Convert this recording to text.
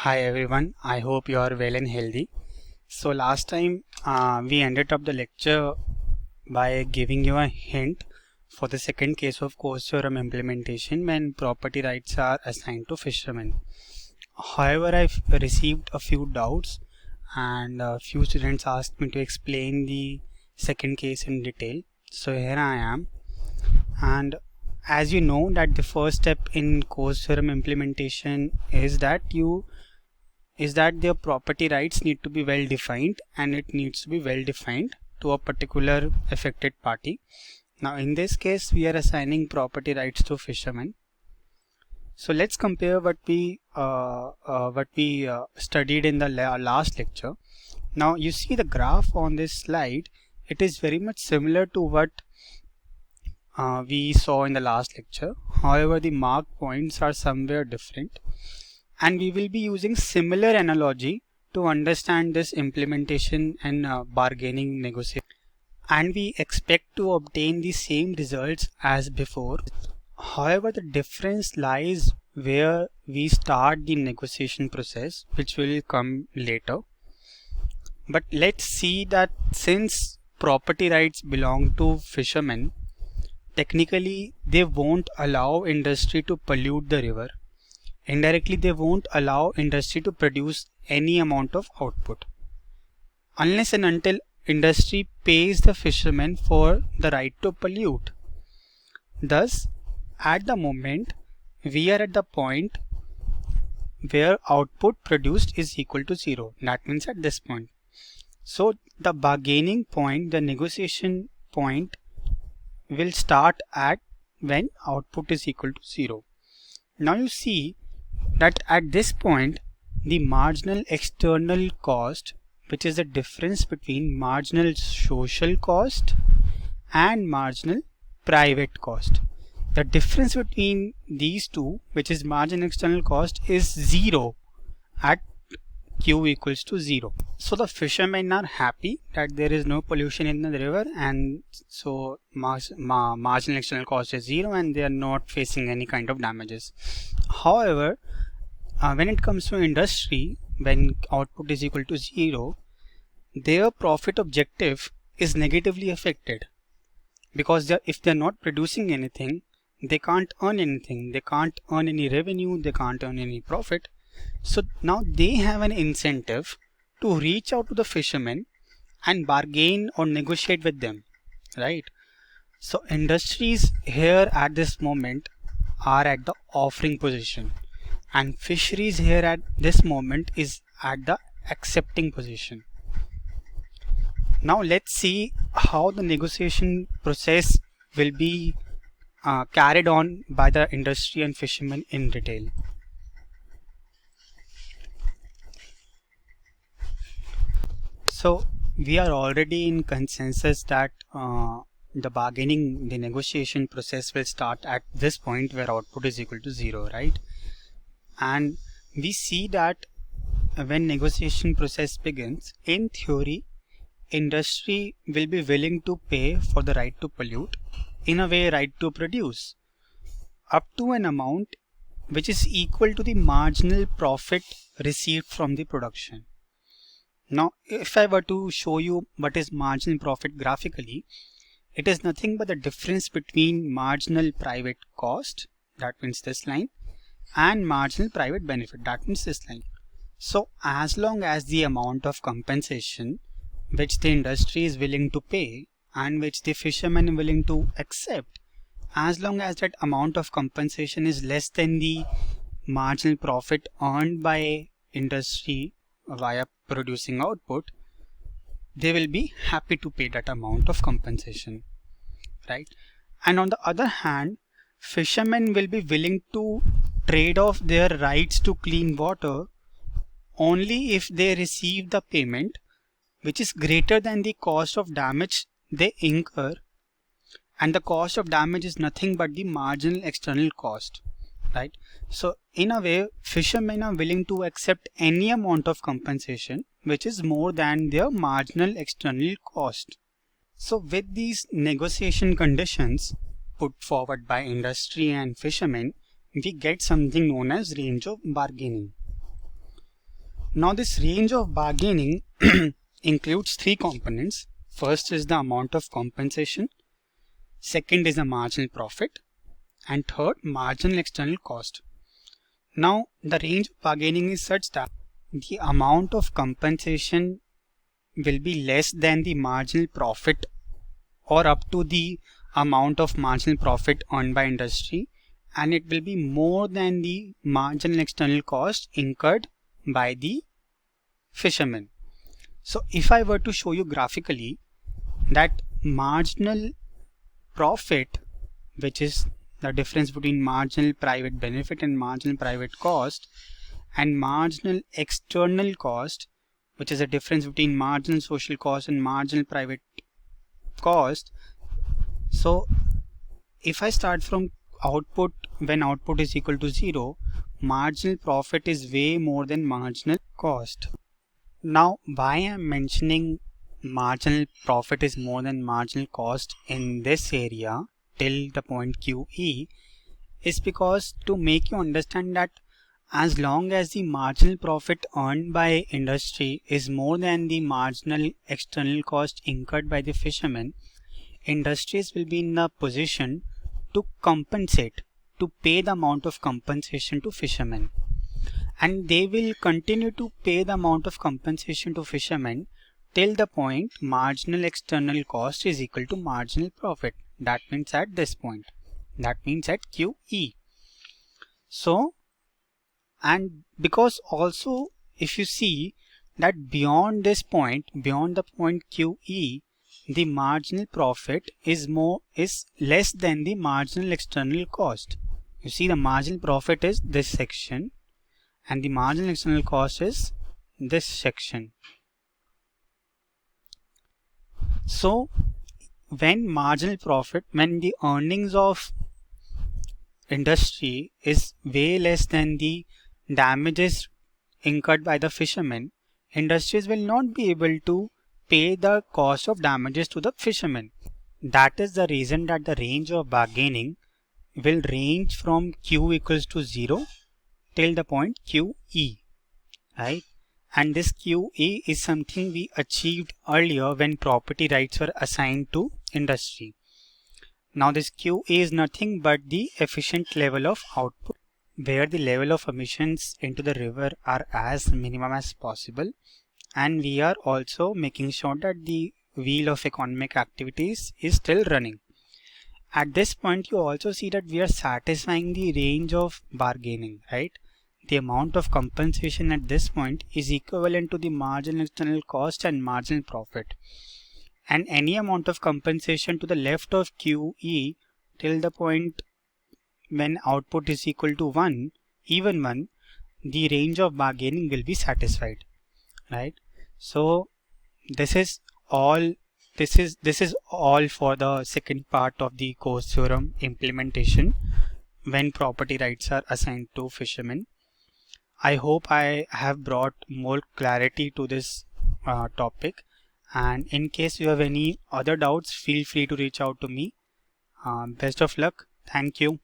Hi everyone, I hope you are well and healthy. So last time we ended up the lecture by giving you a hint for the second case of Coase theorem implementation when property rights are assigned to fishermen. However, I've received a few doubts and a few students asked me to explain the second case in detail. So here I am. And as you know that the first step in Coase theorem implementation is that their property rights need to be well defined, and it needs to be well defined to a particular affected party. Now in this case we are assigning property rights to fishermen. So let's compare what we studied in the last lecture. Now you see the graph on this slide, it is very much similar to what we saw in the last lecture. However, the mark points are somewhere different, and we will be using similar analogy to understand this implementation and bargaining negotiation, and we expect to obtain the same results as before. However, the difference lies where we start the negotiation process, which will come later. But let's see that since property rights belong to fishermen, technically they won't allow industry to pollute the river. Indirectly, they won't allow industry to produce any amount of output unless and until industry pays the fishermen for the right to pollute. Thus, at the moment, we are at the point where output produced is equal to 0. That means at this point. So, the bargaining point, the negotiation point will start at when output is equal to 0. Now you see that at this point the marginal external cost, which is the difference between marginal social cost and marginal private cost, the difference between these two, which is marginal external cost, is 0 at Q equals to 0. So the fishermen are happy that there is no pollution in the river, and so marginal external cost is 0 and they are not facing any kind of damages. However, when it comes to industry, when output is equal to 0, their profit objective is negatively affected, because if they're not producing anything, they can't earn anything, they can't earn any revenue, they can't earn any profit. So now they have an incentive to reach out to the fishermen and bargain or negotiate with them, right? So industries here at this moment are at the offering position, and fisheries here at this moment is at the accepting position. Now let's see how the negotiation process will be carried on by the industry and fishermen in detail. So we are already in consensus that the negotiation process will start at this point where output is equal to 0, right? And we see that when negotiation process begins, in theory, industry will be willing to pay for the right to pollute, in a way right to produce, up to an amount which is equal to the marginal profit received from the production. Now, if I were to show you what is marginal profit graphically, it is nothing but the difference between marginal private cost, that means this line, and marginal private benefit, that means this line. So as long as the amount of compensation which the industry is willing to pay and which the fishermen are willing to accept, as long as that amount of compensation is less than the marginal profit earned by industry via producing output, they will be happy to pay that amount of compensation, right? And on the other hand, fishermen will be willing to trade off their rights to clean water only if they receive the payment which is greater than the cost of damage they incur, and the cost of damage is nothing but the marginal external cost, right? So in a way, fishermen are willing to accept any amount of compensation which is more than their marginal external cost. So with these negotiation conditions put forward by industry and fishermen, we get something known as range of bargaining. Now this range of bargaining includes three components. First is the amount of compensation, second is the marginal profit, and third marginal external cost. Now the range of bargaining is such that the amount of compensation will be less than the marginal profit or up to the amount of marginal profit earned by industry, and it will be more than the marginal external cost incurred by the fishermen. So if I were to show you graphically that marginal profit, which is the difference between marginal private benefit and marginal private cost, and marginal external cost, which is the difference between marginal social cost and marginal private cost. So if I start from output, when output is equal to 0, marginal profit is way more than marginal cost. Now why I am mentioning marginal profit is more than marginal cost in this area till the point QE is because to make you understand that as long as the marginal profit earned by industry is more than the marginal external cost incurred by the fishermen, industries will be in a position to compensate, to pay the amount of compensation to fishermen. And they will continue to pay the amount of compensation to fishermen till the point marginal external cost is equal to marginal profit. That means at this point. That means at QE. So, and because also if you see that beyond this point, beyond the point QE, the marginal profit is less than the marginal external cost. You see the marginal profit is this section and the marginal external cost is this section. So when marginal profit, when the earnings of industry is way less than the damages incurred by the fishermen, industries will not be able to pay the cost of damages to the fishermen. That is the reason that the range of bargaining will range from Q equals to 0 till the point QE, right? And this QE is something we achieved earlier when property rights were assigned to industry. Now this QE is nothing but the efficient level of output, where the level of emissions into the river are as minimum as possible, and we are also making sure that the wheel of economic activities is still running. At this point you also see that we are satisfying the range of bargaining, right? The amount of compensation at this point is equivalent to the marginal external cost and marginal profit, and any amount of compensation to the left of QE till the point when output is equal to 1, even 1, the range of bargaining will be satisfied, right? So this is all for the second part of the Coase theorem implementation when property rights are assigned to fishermen. I hope I have brought more clarity to this topic, and in case you have any other doubts, feel free to reach out to me. Best of luck. Thank you.